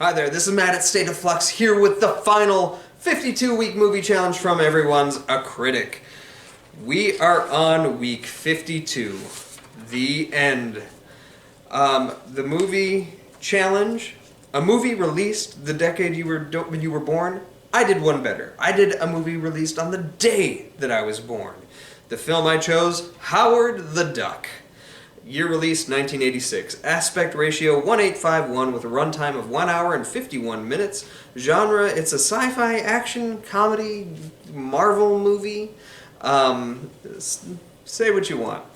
Hi there, this is Matt at State of Flux here with the final 52-week movie challenge from everyone's A Critic. We are on week 52, the end. The movie challenge, a movie released the decade you were born. I did one better. I did a movie released on the day that I was born. The film I chose, Howard the Duck. Year release 1986. Aspect ratio 1851 with a runtime of 1 hour and 51 minutes. Genre, it's a sci-fi action comedy Marvel movie. Say what you want.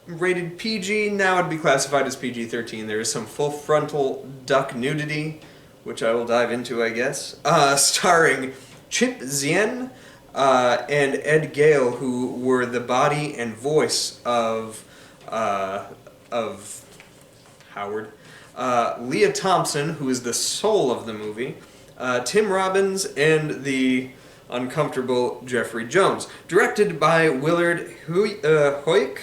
Rated PG, now it'd be classified as PG-13. There is some full frontal duck nudity, which I will dive into, I guess. Starring Chip Zien and Ed Gale, who were the body and voice of Howard, Leah Thompson, who is the soul of the movie, Tim Robbins, and the uncomfortable Jeffrey Jones. Directed by Willard Hoyk.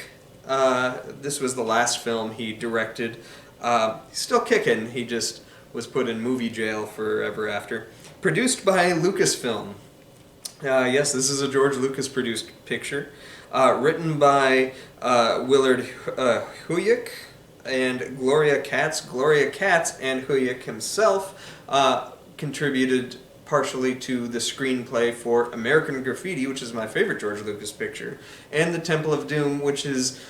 This was the last film he directed. He's still kicking, he just was put in movie jail forever after. Produced by Lucasfilm. Yes, this is a George Lucas produced picture. Written by Willard Huyck and Gloria Katz. Gloria Katz and Huyck himself contributed partially to the screenplay for American Graffiti, which is my favorite George Lucas picture, and The Temple of Doom, which is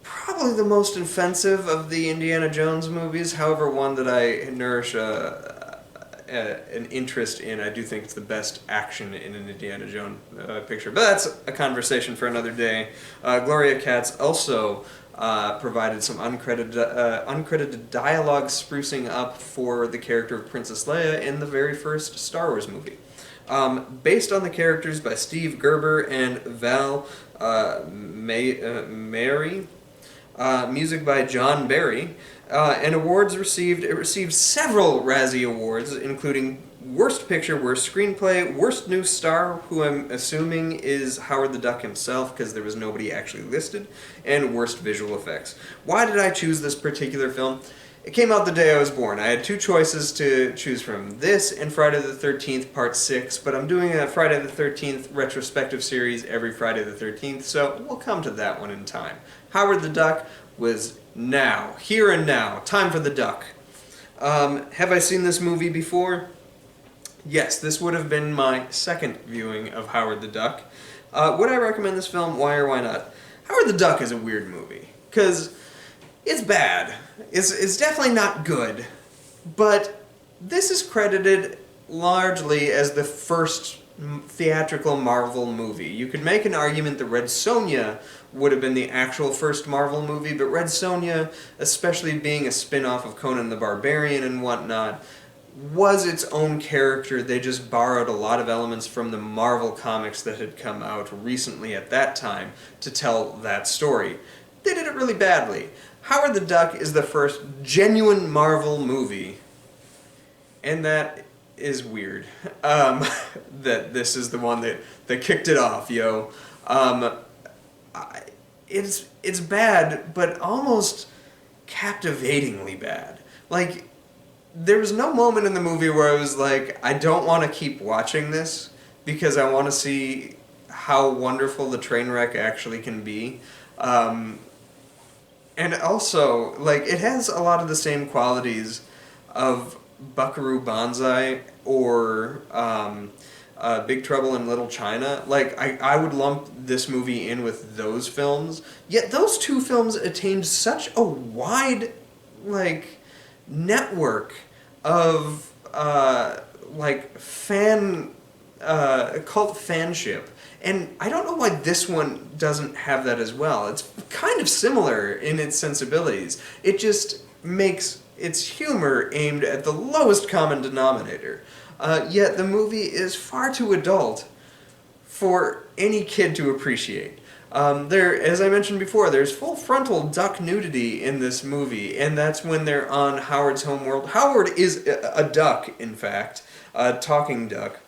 probably the most offensive of the Indiana Jones movies, however one that I nourish an interest in. I do think it's the best action in an Indiana Jones picture, but that's a conversation for another day. Gloria Katz also provided some uncredited dialogue sprucing up for the character of Princess Leia in the very first Star Wars movie. Based on the characters by Steve Gerber and Val Mary. Music by John Barry. And awards received, it received several Razzie Awards, including Worst Picture, Worst Screenplay, Worst New Star, who I'm assuming is Howard the Duck himself, because there was nobody actually listed, and Worst Visual Effects. Why did I choose this particular film? It came out the day I was born. I had two choices to choose from, this and Friday the 13th Part 6, but I'm doing a Friday the 13th retrospective series every Friday the 13th, so we'll come to that one in time. Howard the Duck was now, here and now, time for the duck. Have I seen this movie before? Yes, this would have been my second viewing of Howard the Duck. Would I recommend this film? Why or why not? Howard the Duck is a weird movie, because it's bad. It's definitely not good, but this is credited largely as the first theatrical Marvel movie. You could make an argument that Red Sonja would have been the actual first Marvel movie, but Red Sonja, especially being a spin-off of Conan the Barbarian and whatnot, was its own character. They just borrowed a lot of elements from the Marvel comics that had come out recently at that time to tell that story. They did it really badly. Howard the Duck is the first genuine Marvel movie, and that is weird. That this is the one that kicked it off, yo. It's bad, but almost captivatingly bad. Like, there was no moment in the movie where I was like, I don't want to keep watching this because I want to see how wonderful the train wreck actually can be. And also, like, it has a lot of the same qualities of Buckaroo Banzai or Big Trouble in Little China. Like, I would lump this movie in with those films. Yet those two films attained such a wide, like, network of, like, cult fanship. And I don't know why this one doesn't have that as well. It's kind of similar in its sensibilities. It just makes its humor aimed at the lowest common denominator. Yet the movie is far too adult for any kid to appreciate. As I mentioned before, there's full frontal duck nudity in this movie, and that's when they're on Howard's homeworld. Howard is a duck, in fact, a talking duck.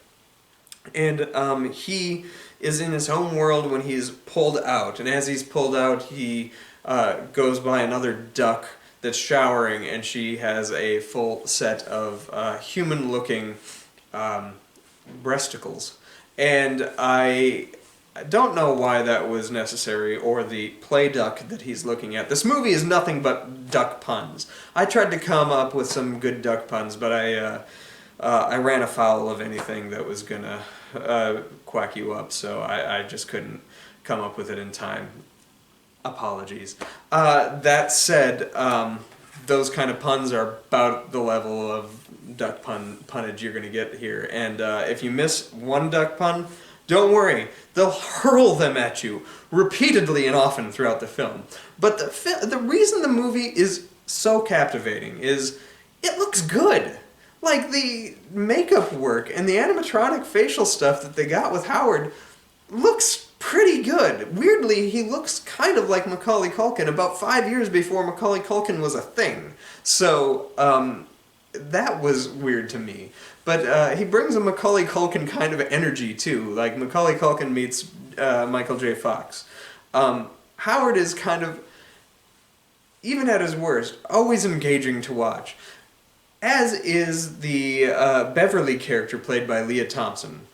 And he is in his home world when he's pulled out, and as he's pulled out, he goes by another duck that's showering, and she has a full set of human-looking breasticles. And I don't know why that was necessary, or the play duck that he's looking at. This movie is nothing but duck puns. I tried to come up with some good duck puns, but I ran afoul of anything that was gonna quack you up, so I just couldn't come up with it in time. Apologies. That said, those kind of puns are about the level of duck punnage you're going to get here. And if you miss one duck pun, don't worry. They'll hurl them at you repeatedly and often throughout the film. But the reason the movie is so captivating is it looks good. Like, the makeup work and the animatronic facial stuff that they got with Howard looks pretty good. Weirdly, he looks kind of like Macaulay Culkin about 5 years before Macaulay Culkin was a thing. So, that was weird to me. But he brings a Macaulay Culkin kind of energy, too. Like, Macaulay Culkin meets Michael J. Fox. Howard is kind of, even at his worst, always engaging to watch. As is the Beverly character played by Leah Thompson,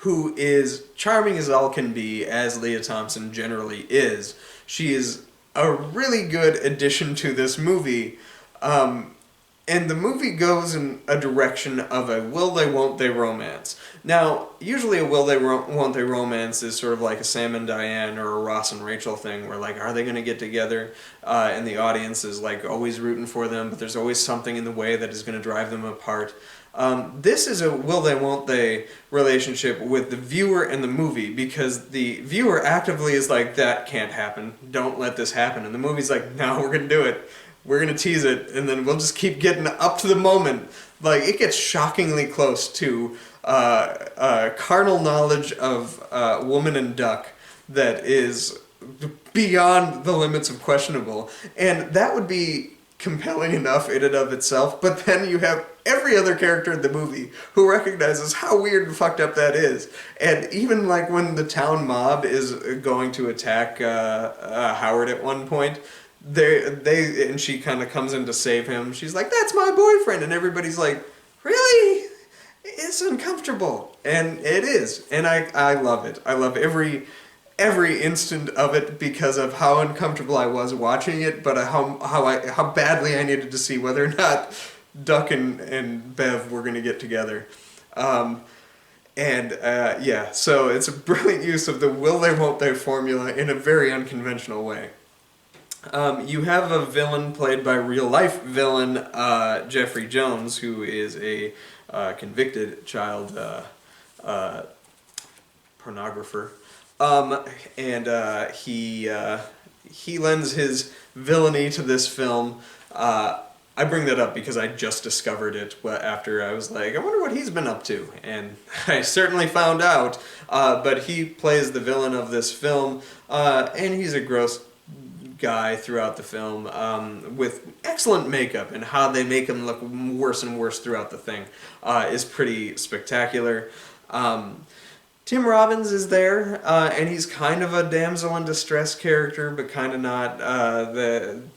who is charming as all can be, as Leah Thompson generally is. She is a really good addition to this movie, and the movie goes in a direction of a will-they-won't-they romance. Now, usually a will-they-won't-they romance is sort of like a Sam and Diane or a Ross and Rachel thing, where, like, are they going to get together? And the audience is, like, always rooting for them, but there's always something in the way that is going to drive them apart. This is a will-they-won't-they relationship with the viewer and the movie, because the viewer actively is like, that can't happen, don't let this happen. And the movie's like, no, we're going to do it. We're going to tease it, and then we'll just keep getting up to the moment. Like, it gets shockingly close to carnal knowledge of woman and duck that is beyond the limits of questionable. And that would be compelling enough in and of itself, but then you have every other character in the movie who recognizes how weird and fucked up that is. And even, like, when the town mob is going to attack Howard at one point, and she kind of comes in to save him. She's like, that's my boyfriend. And everybody's like, really? It's uncomfortable. And it is. And I love it. I love every instant of it because of how uncomfortable I was watching it, but how badly I needed to see whether or not Duck and Bev were going to get together. Yeah, so it's a brilliant use of the will-they-won't-they formula in a very unconventional way. You have a villain played by real-life villain Jeffrey Jones, who is a convicted child pornographer, and he lends his villainy to this film. I bring that up because I just discovered it after I was like, I wonder what he's been up to, and I certainly found out. But he plays the villain of this film, and he's a gross guy throughout the film, with excellent makeup, and how they make him look worse and worse throughout the thing is pretty spectacular. Tim Robbins is there, and he's kind of a damsel in distress character, but kind of not.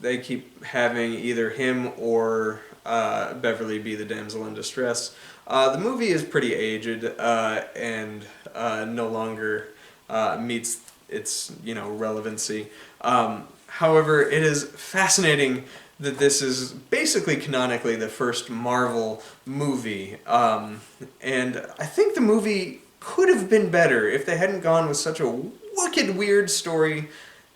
They keep having either him or Beverly be the damsel in distress. The movie is pretty aged and no longer meets its relevancy. However, it is fascinating that this is basically canonically the first Marvel movie, and I think the movie could have been better if they hadn't gone with such a wicked weird story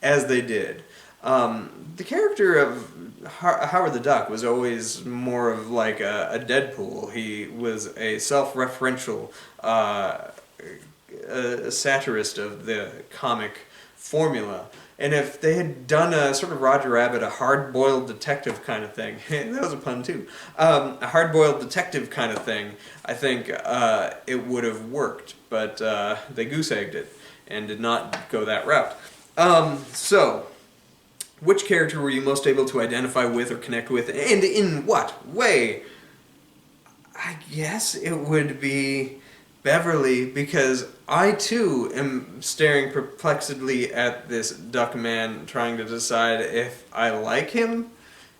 as they did. The character of Howard the Duck was always more of like a Deadpool. He was a self-referential a satirist of the comic formula. And if they had done a sort of Roger Rabbit, a hard-boiled detective kind of thing, that was a pun too, a hard-boiled detective kind of thing, I think it would have worked. But they goose-egged it and did not go that route. So, which character were you most able to identify with or connect with, and in what way? I guess it would be Beverly, because I too am staring perplexedly at this duck man, trying to decide if I like him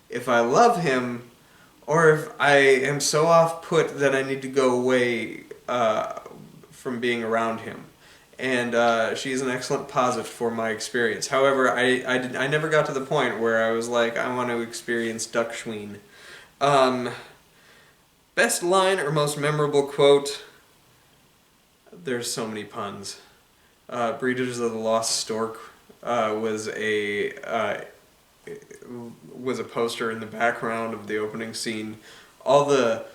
if I love him or if I am so off put that I need to go away from being around him. And she's an excellent posit for my experience. However, I never got to the point where I was like, I want to experience Duck Schween. Um, Best line or most memorable quote? There's so many puns. Breeders of the Lost Stork was a poster in the background of the opening scene. All the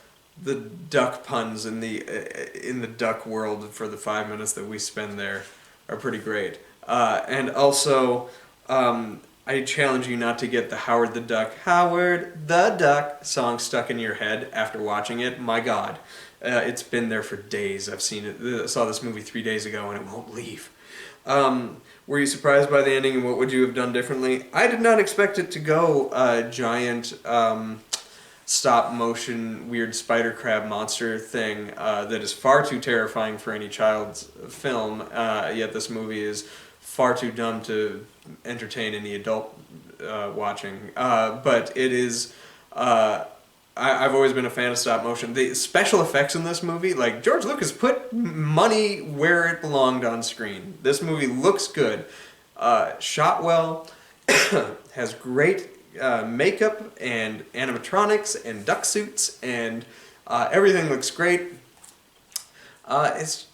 duck puns in the duck world for the 5 minutes that we spend there are pretty great. And also, I challenge you not to get the Howard the Duck song stuck in your head after watching it. My God, it's been there for days. I've seen it. I saw this movie 3 days ago and it won't leave. Were you surprised by the ending, and what would you have done differently? I did not expect it to go giant stop motion weird spider crab monster thing that is far too terrifying for any child's film, yet this movie is far too dumb to entertain any adult watching. But it is... I've always been a fan of stop motion. The special effects in this movie, like, George Lucas put money where it belonged on screen. This movie looks good, shot well, has great makeup and animatronics and duck suits, and everything looks great. It's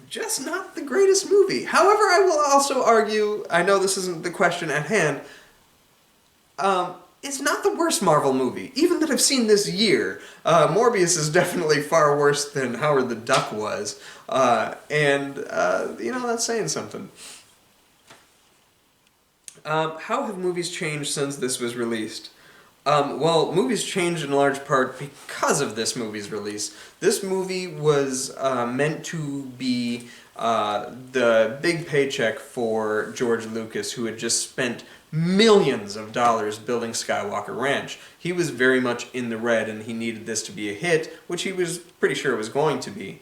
just not the greatest movie. However, I will also argue, I know this isn't the question at hand, it's not the worst Marvel movie, even that I've seen this year. Morbius is definitely far worse than Howard the Duck was, and that's saying something. How have movies changed since this was released? Well, movies changed in large part because of this movie's release. This movie was meant to be the big paycheck for George Lucas, who had just spent millions of dollars building Skywalker Ranch. He was very much in the red, and he needed this to be a hit, which he was pretty sure it was going to be,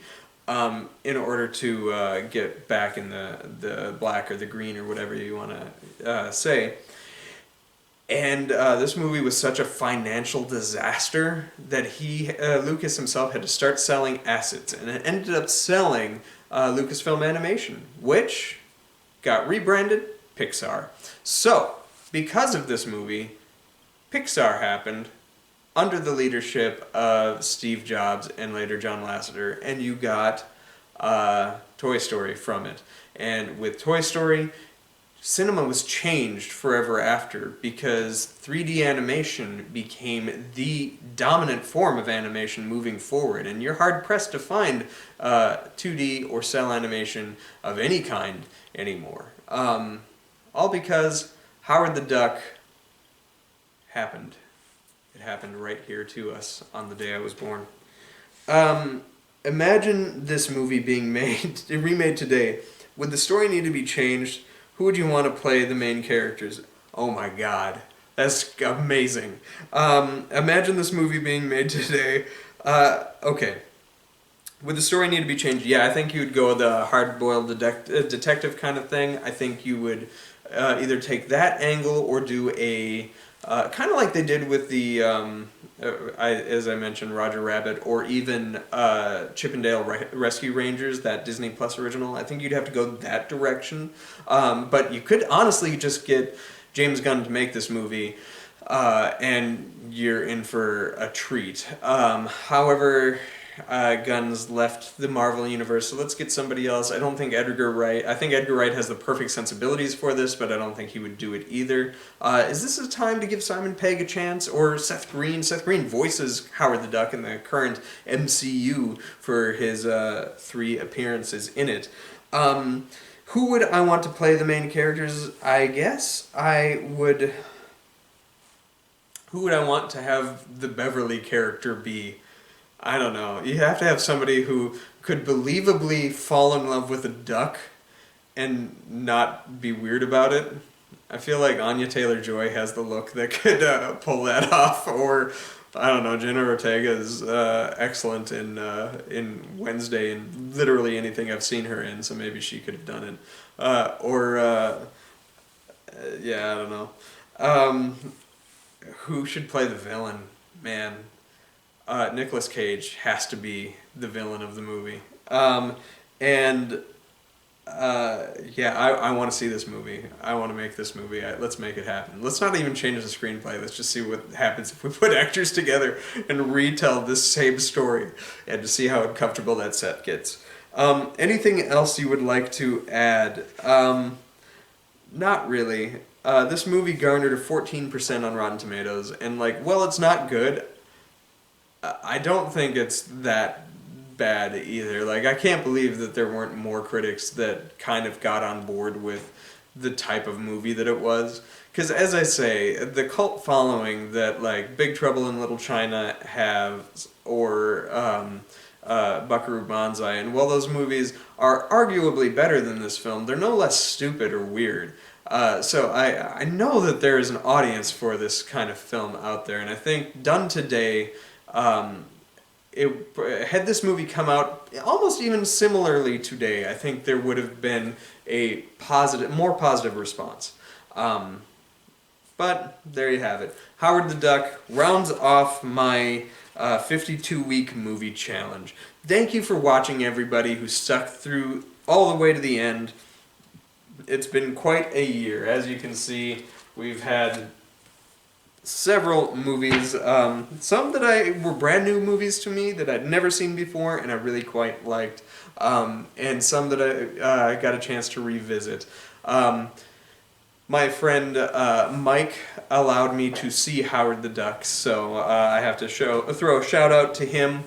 in order to get back in the black or the green or whatever you want to say. And this movie was such a financial disaster that Lucas himself had to start selling assets, and it ended up selling Lucasfilm Animation, which got rebranded Pixar. So, because of this movie, Pixar happened under the leadership of Steve Jobs and later John Lasseter, and you got Toy Story from it. And with Toy Story, cinema was changed forever after because 3D animation became the dominant form of animation moving forward, and you're hard-pressed to find 2D or cell animation of any kind anymore. All because Howard the Duck happened. It happened right here to us on the day I was born. Imagine this movie being remade today. Would the story need to be changed? Who would you want to play the main characters? Oh my God, that's amazing. Imagine this movie being made today. Okay. Would the story need to be changed? Yeah, I think you would go the hard-boiled detective kind of thing. I think you would either take that angle or do a kind of like they did with the, as I mentioned, Roger Rabbit, or even Chip and Dale Rescue Rangers, that Disney Plus original. I think you'd have to go that direction. But you could honestly just get James Gunn to make this movie, and you're in for a treat. However, Gunn's left the Marvel Universe, so let's get somebody else. I think Edgar Wright has the perfect sensibilities for this, but I don't think he would do it either. Is this a time to give Simon Pegg a chance, or Seth Green? Seth Green voices Howard the Duck in the current MCU for his 3 appearances in it. Who would I want to play the main characters? I guess who would I want to have the Beverly character be? I don't know. You have to have somebody who could believably fall in love with a duck and not be weird about it. I feel like Anya Taylor-Joy has the look that could pull that off, or I don't know. Jenna Ortega is excellent in Wednesday and literally anything I've seen her in, so maybe she could have done it. Yeah, I don't know. who should play the villain? Man, Nicolas Cage has to be the villain of the movie. And yeah, I want to see this movie. I want to make this movie. Let's make it happen. Let's not even change the screenplay. Let's just see what happens if we put actors together and retell this same story, and to see how uncomfortable that set gets. Anything else you would like to add? Not really. This movie garnered a 14% on Rotten Tomatoes, and like, well, it's not good. I don't think it's that bad either. Like, I can't believe that there weren't more critics that kind of got on board with the type of movie that it was. Because, as I say, the cult following that, like, Big Trouble in Little China has, or Buckaroo Banzai, and while those movies are arguably better than this film, they're no less stupid or weird. So I know that there is an audience for this kind of film out there, and I think done today, had this movie come out almost even similarly today, I think there would have been a more positive response. But there you have it. Howard the Duck rounds off my 52-week movie challenge. Thank you for watching, everybody who stuck through all the way to the end. It's been quite a year. As you can see, we've had several movies, some that were brand new movies to me that I'd never seen before and I really quite liked, and some that I got a chance to revisit. My friend Mike allowed me to see Howard the Duck, so I have to throw a shout out to him.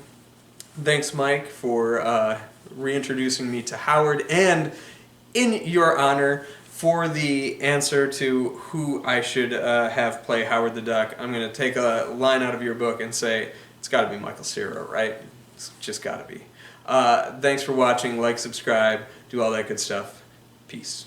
Thanks, Mike, for reintroducing me to Howard, and in your honor, for the answer to who I should have play Howard the Duck, I'm going to take a line out of your book and say, it's got to be Michael Cera, right? It's just got to be. Thanks for watching. Like, subscribe, do all that good stuff. Peace.